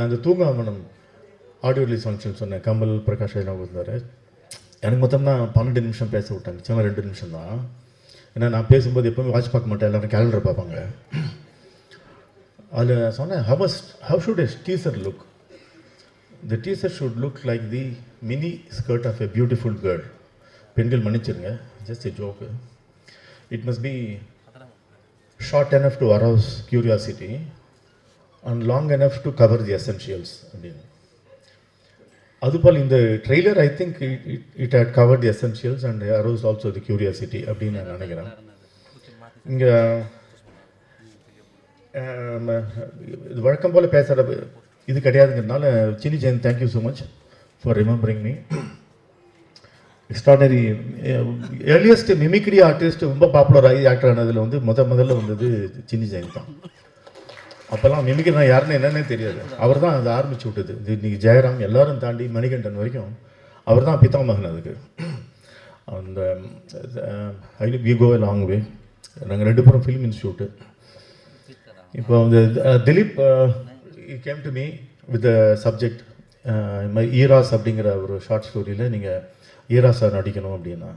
நான் அந்த தூங்காமனம் audio release function சொன்னேன். கமல் பிரகாஷ் ஐயாவும் இருந்தார். எனக்கு மொத்தம்னா 12 நிமிஷம் பேச விட்டாங்க. சும்மா 2 நிமிஷம் தான். ஏன்னா நான் பேசும்போது எப்போவுமே வாட்ச் பார்க்க மாட்டேன், எல்லோரும் கேலண்டர் பார்ப்பாங்க. அதில் சொன்னேன், how should a teaser look? The teaser should look like the mini skirt of a beautiful girl. பெண்கள் மன்னிச்சிருங்க, just a joke. It must be short enough to arouse curiosity and long enough to cover the essentials அப்படின்னு. அதுபோல் இந்த trailer I think it had cover the essentials and arouse also the curiosity அப்படின்னு நான் நினைக்கிறேன். இங்கே இது வழக்கம் போல் பேசுகிற இது கிடையாதுங்கிறதுனால Chinni Jayanth, thank you so much for remembering me. Extraordinary earliest mimicry artist ரொம்ப பாப்புலர் ஆகி ஆக்டர் ஆனதில் வந்து முதல்ல வந்தது சின்னி ஜெயந்த் தான். அப்போல்லாம் மிமிக்ரி நான் யாருன்னு என்னன்னே தெரியாது. அவர் தான் அதை ஆரம்பிச்சு விட்டது. இது இன்றைக்கி ஜெயராம் எல்லாரும் தாண்டி மணிகண்டன் வரைக்கும் அவர் தான் பிதாமகன் அதுக்கு. அந்த we go a long way. நாங்கள் 2 பேரும் ஃபிலிம் இன்ஸ்டியூட்டு. இப்போ வந்து Dileep came to me with the subject ஈராஸ் அப்படிங்கிற ஒரு ஷார்ட் ஸ்டோரியில் நீங்கள் ஈராஸா நடிக்கணும் அப்படின்னா.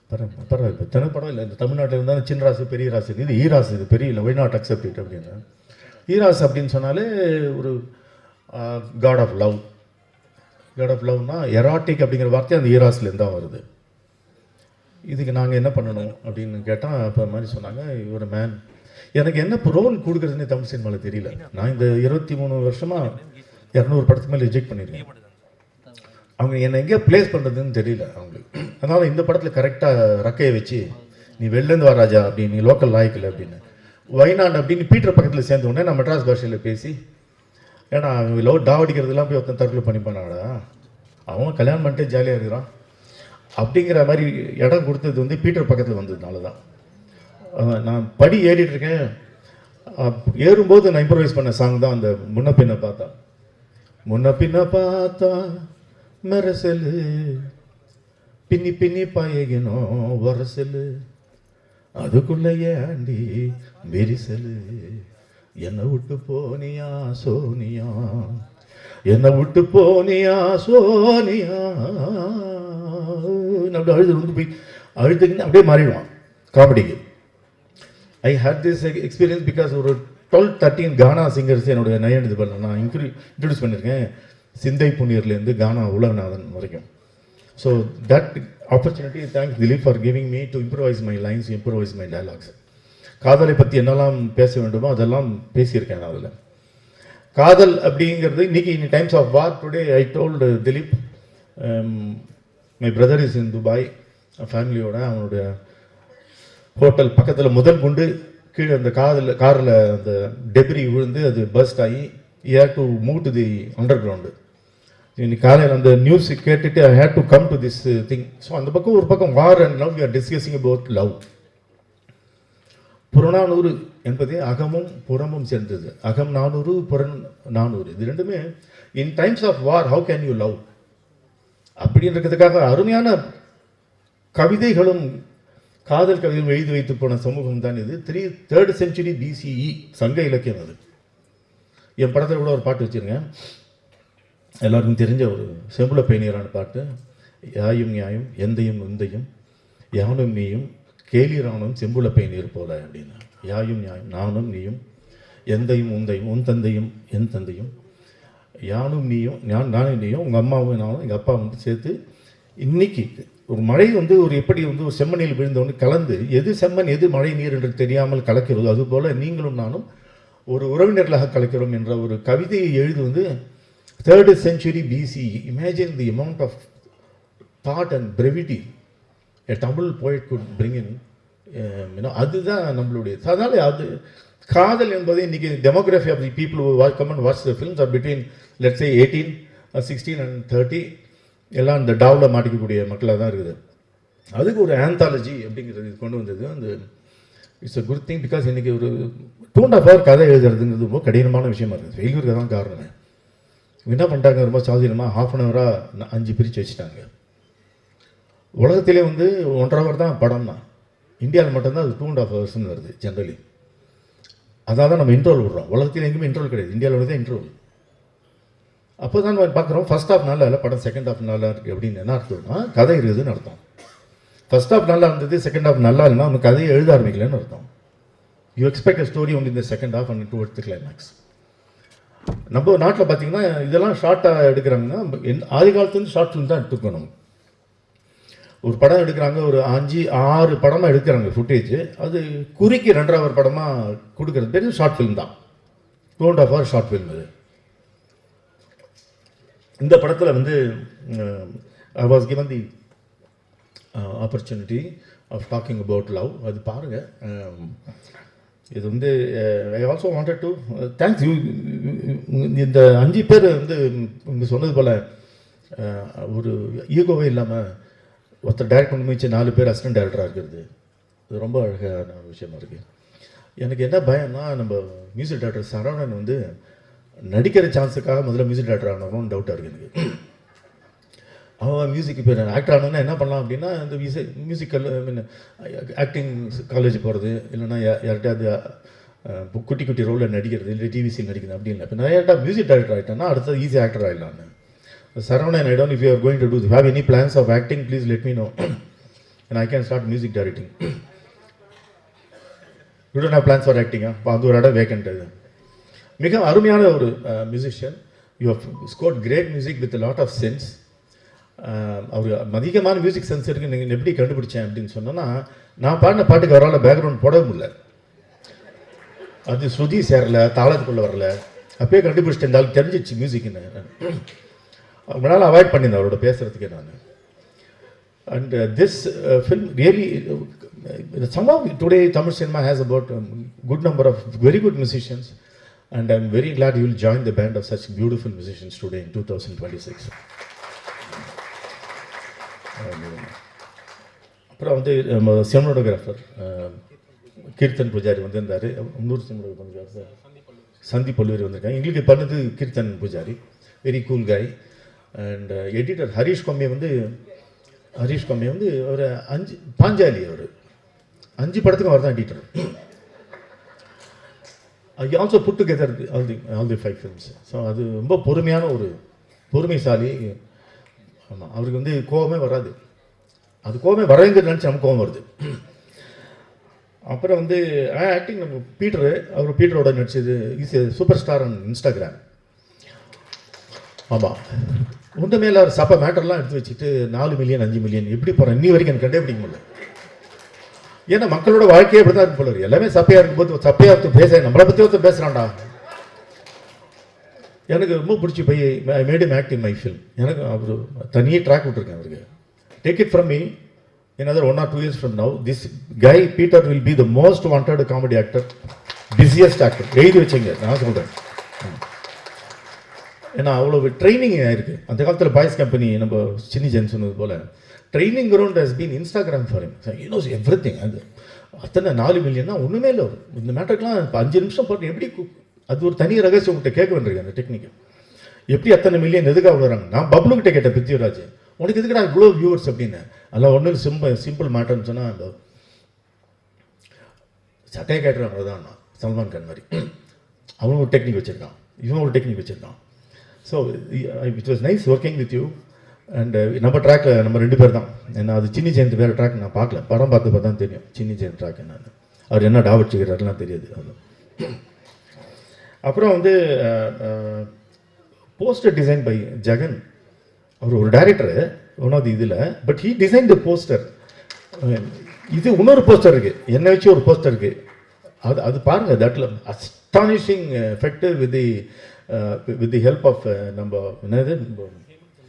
பரவாயில்ல, இத்தனை படம் இல்லை, இந்த தமிழ்நாட்டில் இருந்தால் சின்ன ராசு பெரிய ராசு, இது ஈராஸ், இது பெரிய இல்லை, ஒய் நாட் அக்செப்ட் இட் அப்படின்னு. ஈராஸ் அப்படின்னு சொன்னாலே ஒரு god of love. God of லவ்னா எராட்டிக் அப்படிங்கிற வார்த்தை அந்த ஈராஸ்லேருந்து தான் வருது. இதுக்கு நாங்கள் என்ன பண்ணணும் அப்படின்னு கேட்டால் இப்போ மாதிரி சொன்னாங்க, ஒரு மேன். எனக்கு என்ன ரோல் கொடுக்குறதுன்னு தமிழ் சினிமாவில் தெரியல. நான் இந்த 23 வருஷமாக 200 படத்துக்கு மேலே ரிஜெக்ட் பண்ணியிருக்கேன். அவங்க என்னை எங்கேயோ ப்ளேஸ் பண்ணுறதுன்னு தெரியல அவங்களுக்கு. அதனால் இந்த படத்தில் கரெக்டாக ரக்கையை வச்சு நீ வெளிலேருந்து வா ராஜா அப்படின்னு, நீ லோக்கல் லாய்க்கில் அப்படின்னு, வைநாடு அப்படின்னு பீட்டர் பக்கத்தில் சேர்ந்த உடனே நான் மெட்ராஸ் பாஷையில் பேசி, ஏன்னா அவங்க லவ் டாவடிக்கிறதுலாம் போய் ஒருத்தன் தற்கொலை பண்ணிப்பானாடா, அவன் கல்யாணம் பண்ணிட்டு ஜாலியாக இருக்கிறான் அப்படிங்கிற மாதிரி இடம் கொடுத்தது வந்து பீட்டர் பக்கத்தில் வந்ததுனால தான். நான் படி ஏறிட்டுருக்கேன். ஏறும்போது நான் இம்ப்ரவைஸ் பண்ண சாங் தான் அந்த முன்ன பின்ன பார்த்தா. முன்ன பின்ன பார்த்தா மெரசலு பின்னி பின்னி பாயகணும் வரசலு அதுக்குள்ள ஏண்டி வெரிசலு என்னை விட்டு போனியா சோனியா, என்னை விட்டு போனியா சோனியா. அப்படி அழுது வந்து போய் அழுதுக்குன்னு அப்படியே மாறிடுவான் காமெடிக்கு. ஐ ஹேட் திஸ் எக்ஸ்பீரியன்ஸ் பிகாஸ் ஒரு 12-13 கானா சிங்கர்ஸ் என்னுடைய நயன் இது பண்ண நான் இன்ட்ரடியூஸ் பண்ணியிருக்கேன். சிந்தை புண்ணியர்லேருந்து கானா உலகநாதன் வரைக்கும். So that opportunity thanks Dileep for giving me to improvise my lines, improvise my dialogues. காதலை பற்றி என்னெல்லாம் பேச வேண்டுமோ அதெல்லாம் பேசியிருக்கேன் நான் அதில். காதல் அப்படிங்கிறது இன்றைக்கி in times of war today I told Dileep, my brother is in Dubai ஃபேமிலியோட. அவனுடைய ஹோட்டல் பக்கத்தில் முதல் குண்டு கீழே அந்த காரில் அந்த டெப்ரி விழுந்து அது பஸ்ட் ஆகி had to move to the underground. இன்னைக்கு காலையில் அந்த நியூஸ் கேட்டுட்டு I had to come to this thing. So அந்த பக்கம் ஒரு பக்கம் war and love, we are discussing about love. Purananuru என்பது அகமும் புறமும் சேர்ந்தது. அகம் 400, புறம் 400. இது ரெண்டுமே in times of war how can you love அப்படின்றதுக்காக அருமையான கவிதைகளும் காதல் கவிதையும் எழுதி வைத்து போன சமூகம் தான் இது. 3rd century BCE சங்க இலக்கியம் அது. என் படத்தில் கூட ஒரு பாட்டு வச்சுருங்க, எல்லாருக்கும் தெரிஞ்ச ஒரு செம்புல பயணியரான பாட்டு. யாயும் நியாயும் எந்தையும் உந்தையும் யானும் நீயும் கேலிரானும் செம்புல பயணியர் போல அப்படின்னு. யாயும் நியாயம் நானும் நீயும் எந்தையும் உந்தையும் உன் தந்தையும் என் தந்தையும் யானும் நீயும் நானும் நீயும் உங்கள் அம்மாவும் நானும் எங்கள் அப்பா வந்து சேர்த்து. இன்னைக்கு ஒரு மழை வந்து ஒரு எப்படி வந்து ஒரு செம்மணியில் விழுந்தவொன்னு கலந்து எது செம்மண் எது மழை நீர் என்று தெரியாமல் கலக்கிறது, அதுபோல் நீங்களும் நானும் ஒரு உறவினர்களாக கலக்கிறோம் என்ற ஒரு கவிதையை எழுது வந்து 3rd century BCE. Imagine the amount of thought and brevity a Tamil poet could bring in. அதுதான் நம்மளுடைய. அதனால் அது காதல் என்பது இன்றைக்கி demography of the people who come and watch the films are between let's say 18, 16 and 30. எல்லாம் இந்த டாவில் மாட்டிக்கக்கூடிய மக்களாக தான் இருக்குது. அதுக்கு ஒரு ஆந்தாலஜி அப்படிங்கிறது கொண்டு வந்தது. அந்த it's a good thing because இன்றைக்கி ஒரு 2.5 hour கதை எழுதுறதுங்கிறது ரொம்ப கடினமான விஷயமா இருக்குது. ஃபெயிலியருக்கு தான் காரணம். என்ன பண்ணிட்டாங்க, ரொம்ப சாதீனமாக 1/2 hour 5 பிரித்து வச்சுட்டாங்க. உலகத்திலே வந்து 1.5 hour தான் படம் தான். இந்தியாவில் மட்டும்தான் அது 2.5 hours வருது ஜென்ரலி. அதான் நம்ம இன்ட்ரோல் விடுறோம். உலகத்தில் எங்கேயுமே இன்ட்ரோல் கிடையாது, இந்தியாவில் தான் இன்ட்ரோல். அப்போ தான் நம்ம பார்க்குறோம் ஃபர்ஸ்ட் ஹாஃப் நல்லா இல்லை, படம் செகண்ட் ஹாஃப் நல்லா இருக்குது அப்படின்னு என்ன அர்த்தம்னா கதை இருக்குதுன்னு அர்த்தம். ஃபர்ஸ்ட் ஹாஃப் நல்லா இருந்தது, செகண்ட் ஹாஃப் நல்லா இல்லைன்னா அவங்க கதையை எழுத ஆரம்பிக்கலன்னு அர்த்தம். You expect a story only இந்த second half and towards the climax. நம்ம நாட்டில் பார்த்தீங்கன்னா இதெல்லாம் ஷார்ட்டாக எடுக்கிறாங்கன்னா ஆதி காலத்துலேருந்து ஷார்ட் ஃபிலிம் தான் எடுத்துக்கணும். ஒரு படம் எடுக்கிறாங்க, ஒரு 5-6 படமாக எடுக்கிறாங்க ஃபுட்டேஜ், அது குறுக்கி 2.5 hour படமாக கொடுக்குறது பெரிய ஷார்ட் ஃபிலிம் தான். 2.5 hour ஷார்ட் ஃபிலிம் அது. இந்த படத்தில் வந்து I was given the opportunity of talking about love. அது பாருங்கள். இது வந்து I also wanted to thanks you. இந்த 5 பேர் வந்து இங்கே சொன்னது போல் ஒரு ஈகோவே இல்லாமல் ஒருத்தர் டைரக்ட் பண்ணி வச்சு 4 பேர் அசிஸ்டன்ட் டைரக்டராக இருக்கிறது, இது ரொம்ப அழகான ஒரு விஷயமா இருக்குது. எனக்கு என்ன பயம்னா, நம்ம மியூசிக் டைரக்டர் சரவணன் வந்து நடிக்கிற சான்ஸுக்காக முதல்ல மியூசிக் டைரக்டர் ஆனோன்னு டவுட்டாக இருக்குது எனக்கு. அவன் மியூசிக் இப்போ ஆக்டர் ஆனோன்னா என்ன பண்ணலாம் அப்படின்னா, இந்த மியூசிக்கல் மீன் ஆக்டிங் காலேஜ் போகிறது, இல்லைன்னா யார்கிட்டயாவது குட்டி குட்டி ரோலில் நடிக்கிறது, இல்லை டிவிசியில் நடிக்கிறது அப்படி இல்லை. இப்போ நான் யார்ட்டா மியூசிக் டைரக்டர் ஆகிட்டேன்னா அடுத்தது ஈஸி ஆக்டர் ஆகிடலான்னு. Saravanan, I don't know if you are going to do, have any plans of acting, please let me know and I can start music directing. You don't have plans for acting? அது ஒரு இடம் vacant. அது மிக அருமையான ஒரு musician. You have scored great music with lot of sense. அவர் அதிகமான music sense இருக்குது. நீங்கள் எப்படி கண்டுபிடிச்சேன் அப்படின்னு சொன்னோன்னா, நான் பாடின பாட்டுக்கு அவரால் பேக்ரவுண்ட் போடவும் இல்லை, அது ஸ்ருதி சேரல, தாளத்துக்குள்ளே வரல. அப்பயே கண்டுபிடிச்சிட்டு இருந்தாலும் தெரிஞ்சிச்சு மியூசிக்னு. அவங்களால அவாய்ட் பண்ணியிருந்தேன் அவரோட பேசுகிறதுக்கே நான். And this film really somehow today Tamil cinema has about good number of very good musicians and I'm very glad you will join the band of such beautiful musicians today in 2026. அப்புறம் வந்து cinematographer kirtan pujari வந்திருந்தார். இன்னொரு cinematographer Sandeep பல்வேரி வந்திருக்காங்க. எங்களுக்கு பண்ணது Keerthan Poojari, very cool guy. And editor Harish Komme வந்து ஒரு 5 பாஞ்சாலி, அவர் 5 படத்துக்கும் அவர் தான் editor. I also put together all the 5 films. So அது ரொம்ப பொறுமையான ஒரு பொறுமைசாலி. ஆமாம், அவருக்கு வந்து கோபமே வராது. அது கோபமே வரவேங்கிறது நினச்சி நமக்கு கோபம் வருது. அப்புறம் வந்து ஆக்டிங் நம்ம பீட்டரோட நடிச்சது is super star on Instagram. ஆமாம், ஒன்றுமே இல்லை, ஒரு சப்ப மேட்டர்லாம் எடுத்து வச்சுட்டு 4 மில்லியன் 5 மில்லியன் எப்படி போகிறேன் இன்னி வரைக்கும் எனக்கு கண்டுபிடிக்க முடியல. ஏன்னா மக்களோட வாழ்க்கையே அப்படி தான் இருக்கு போல. எல்லாமே சப்பையாக இருக்கும்போது சப்பையாக ஒருத்தர் பேச, நம்மளை பற்றி ஒருத்தர் பேசுகிறான்டா. எனக்கு ரொம்ப பிடிச்சி போய் I made him act in my film. எனக்கு அவர் தனியே ட்ராக் விட்டுருக்கேன் அவருக்கு. Take it from me, another 1 or 2 years from now, this guy Peter will be the most wanted comedy actor, busiest actor. எழுதி வச்சுங்க, நான் சொல்கிறேன். ஏன்னா அவ்வளோ ட்ரைனிங் ஆயிருக்கு. அந்த காலத்தில் பாய்ஸ் கம்பெனி நம்ம சின்னி ஜென் சொன்னது போல் training ground has been Instagram for him. You knows every thing. அது அத்தனை 4 மில்லியன்னா ஒன்றுமே இல்லை. இந்த மேட்டருக்குலாம் இப்போ 5 நிமிஷம் போட்டு எப்படி, அது ஒரு தனி ரகசியம் உங்கள்கிட்ட கேட்க வேண்டியிருக்கு. அந்த டெக்னிக் எப்படி அத்தனை மில்லியன் எதுக்காக விடுறாங்க? நான் பப்ளுக்கிட்ட கேட்டேன், பிருத்திவிராஜ் உனக்கு எதுக்குடா இவ்வளோ வியூவர்ஸ் அப்படின்னு. அதெல்லாம் ஒன்றும் சிம்பிள் மேட்டர்னு சொன்னால், அந்த சட்டையை கேட்டுறாங்க தான் சல்மான் கான் மாதிரி அவன் ஒரு டெக்னிக் வச்சுருக்கான், இவன் ஒரு டெக்னிக் வச்சுருக்கான். So it was nice working with you. And நம்ம ட்ராக்கில் நம்ம 2 பேர் தான். ஏன்னா அது சின்னி ஜெயந்த் வேறு ட்ராக் நான் பார்க்கல, படம் பார்த்து தான் தெரியும் சின்னி ஜெயந்த் ட்ராக் என்னன்னு. அவர் என்ன டாவடிச்சுக்கிறாருலாம் தெரியாது. அது அப்புறம் வந்து போஸ்டர் டிசைன் பை ஜெகன். அவர் ஒரு டைரக்டரு ஒன் ஆஃப் தி இதில், but he design the poster. இது இன்னொரு போஸ்டர் இருக்குது, என்னை வச்சு ஒரு போஸ்டர் இருக்குது. அது பாருங்கள், தட்டில் astonishing effect with the help of நம்ம என்னது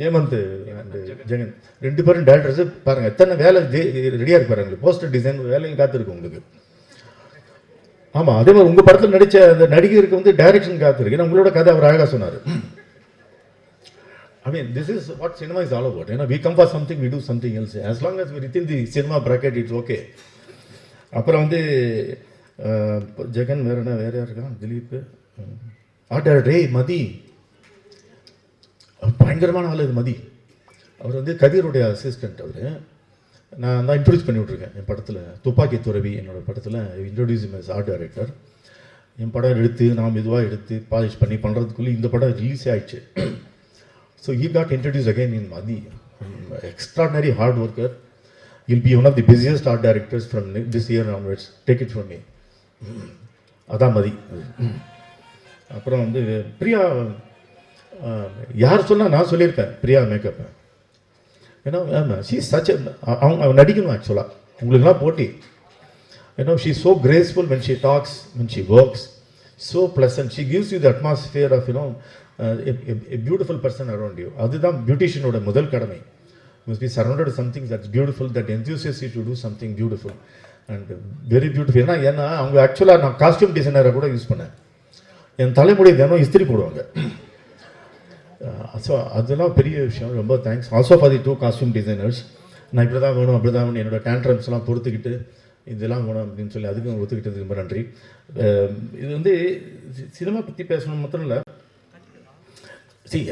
ஹேமந்த் அண்ட் ஜெகன் 2 பேரும் டேரக்டர்ஸு. பாருங்கள் எத்தனை வேலை ரெடியாக இருப்பாரு. உங்களுக்கு போஸ்டர் டிசைன் வேலையும் காத்திருக்கு உங்களுக்கு. ஆமாம், அதே மாதிரி உங்கள் படத்தில் நடித்த அந்த நடிகருக்கு வந்து டைரக்ஷன் காத்திருக்கு. உங்களோட கதை அவர் அழகாக சொன்னார். I mean, this is what cinema is all about. You know, we come for something, we do something else. As long as we're within the cinema bracket, it's okay. அப்புறம் வந்து ஜெகன் வேற இருக்கான், திலீப் ஆர்டர் ரே மதி, பயங்கரமான ஆள் இது மதி. அவர் வந்து கதிரோடைய அசிஸ்டன்ட். அவர் நான் தான் இன்ட்ரடியூஸ் பண்ணி விட்ருக்கேன் என் படத்தில். துப்பாக்கி துறவி என்னோடய படத்தில் இன்ட்ரடியூஸ் எஸ் ஆர்ட் டைரக்டர். என் படம் எடுத்து நான் மெதுவாக எடுத்து பாலிஷ் பண்ணி பண்ணுறதுக்குள்ளே இந்த படம் ரிலீஸே ஆயிடுச்சு. So he got introduced again in Madi. Extraordinary hard worker. He'll be one of the busiest art directors from this year onwards. Take it from me. அதான் மதி. அப்புறம் வந்து பிரியா, யார் சொன்னால் நான் சொல்லியிருப்பேன் பிரியா மேக்கப். ஏன்னா ஷீ சச், அவங்க நடிக்கணும் ஆக்சுவலாக, உங்களுக்குலாம் போட்டி. You know, she's so graceful when she talks, when she works, so pleasant. She gives you the atmosphere of, you know, a beautiful person around you. அதுதான் பியூட்டிஷியனோட முதல் கடமை. You must be surrounded with something that's beautiful, that enthusiasts you to do something beautiful and very beautiful. ஏன்னா அவங்க ஆக்சுவலாக நான் costume டிசைனரை கூட use பண்ணேன். என் தலைமுடி தினம் இஸ்திரி போடுவாங்க. ஸோ அதெல்லாம் பெரிய விஷயம். ரொம்ப thanks also for the 2 costume designers. நான் இப்படி தான் வேணும் அப்படி தான் வேணும் என்னோடய டேண்ட்ரம்ஸ்லாம் பொறுத்துக்கிட்டு இதெல்லாம் வேணும் அப்படின்னு சொல்லி அதுக்கும் ஒத்துக்கிட்டது ரொம்ப நன்றி. இது வந்து சினிமா பற்றி பேசணும் மாத்திரம் இல்லை.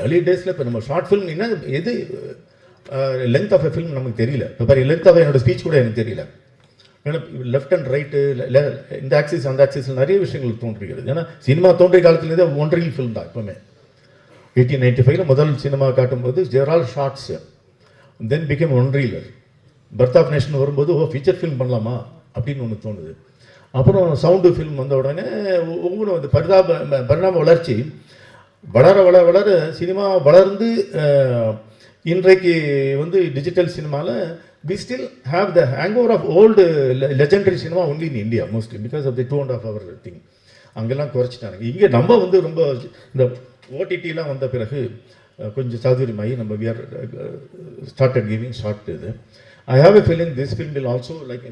ஏர்லி டேஸில் இப்போ நம்ம ஷார்ட் ஃபிலிம் என்ன எது லென்த் ஆஃப் எ ஃபிலிம் நமக்கு தெரியல. இப்போ பாரு லென்த் ஆஃப் என்னோட ஸ்பீச் கூட எனக்கு தெரியல. ஏன்னா லெஃப்ட் அண்ட் ரைட்டு இந்த ஆக்சிஸ் அந்த ஆக்சிஸில் நிறைய விஷயங்கள் தோன்றுகிறது. ஏன்னா சினிமா தோன்றிய காலத்துலேருந்தே ஒன்றில் ஃபிலிம் தான். எப்போவுமே 1895 முதல் சினிமா காட்டும்போது there all shorts, then became one reeler. Birth of Nation வரும்போது ஃபீச்சர் ஃபிலிம் பண்ணலாமா அப்படின்னு ஒன்று தோணுது. அப்புறம் சவுண்டு ஃபிலிம் வந்த உடனே ஒவ்வொரு வந்து பரிணாம வளர்ச்சி வளர வளர வளர சினிமா வளர்ந்து இன்றைக்கு வந்து டிஜிட்டல் சினிமாவில் we still have the hangover of old legendary cinema only in India mostly because of the 2.5 hour thing. அங்கெல்லாம் குறைச்சிட்டாங்க. இங்கே நம்ம வந்து ரொம்ப இந்த ஓடிடிலாம் வந்த பிறகு கொஞ்சம் சௌகரியமாகி நம்ம we are started giving short இது. I have a feeling this film will also, like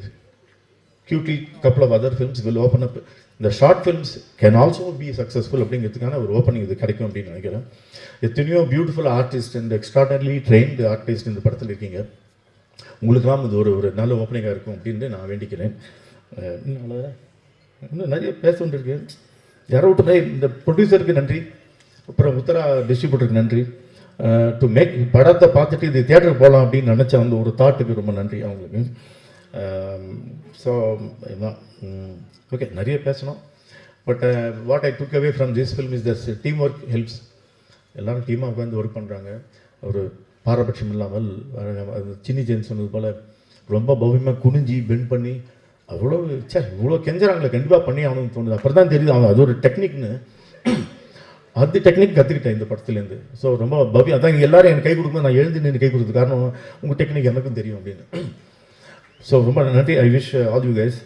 cutely couple of other films will open up. The short films can also be successful அப்படிங்கிறதுக்கான ஒரு ஓப்பனிங் இது கிடைக்கும் அப்படின்னு நினைக்கிறேன். எத்தனையோ beautiful artist and extraordinary trained artist இந்த படத்தில் இருக்கீங்க. உங்களுக்கெல்லாம் இது ஒரு நல்ல ஓப்பனிங்காக இருக்கும் அப்படின்னு நான் வேண்டிக்கிறேன். இன்னும் நிறைய பேச வேண்டியிருக்கு. யாரோ விட்டு இந்த ப்ரொடியூசருக்கு நன்றி, அப்புறம் உத்தரா டிஸ்ட்ரிபியூட்டருக்கு நன்றி. டு மேக் படத்தை பார்த்துட்டு இது தியேட்டருக்கு போகலாம் அப்படின்னு நினச்ச அந்த ஒரு தாட்டுக்கு ரொம்ப நன்றி அவங்களுக்கு. ஸோ இதுதான் ஓகே. நிறைய பேசணும். But what I took away from this film is thus team work helps. எல்லோரும் டீமாக உட்காந்து ஒர்க் பண்ணுறாங்க. ஒரு பாரபட்சம் இல்லாமல் சின்னி ஜெயின் சொன்னது போல் ரொம்ப பவ்யமாக குனிஞ்சி பெண்ட் பண்ணி அவ்வளோ இவ்வளோ கெஞ்சுறாங்களே கண்டிப்பாக பண்ணி ஆகணும்னு தோணுது. அப்புறம் தான் தெரியுது அவங்க அது ஒரு டெக்னிக்னு. அது டெக்னிக் கற்றுக்கிட்டேன் இந்த படத்துலேருந்து. ஸோ ரொம்ப பவ்யம். அதான் இங்கே எல்லோரும் எனக்கு கை கொடுக்கும்போது நான் எழுந்து நின்று கை கொடுத்தது காரணம் உங்கள் டெக்னிக் எனக்கும் தெரியும் அப்படின்னு. ஸோ ரொம்ப நன்றி. I wish all you guys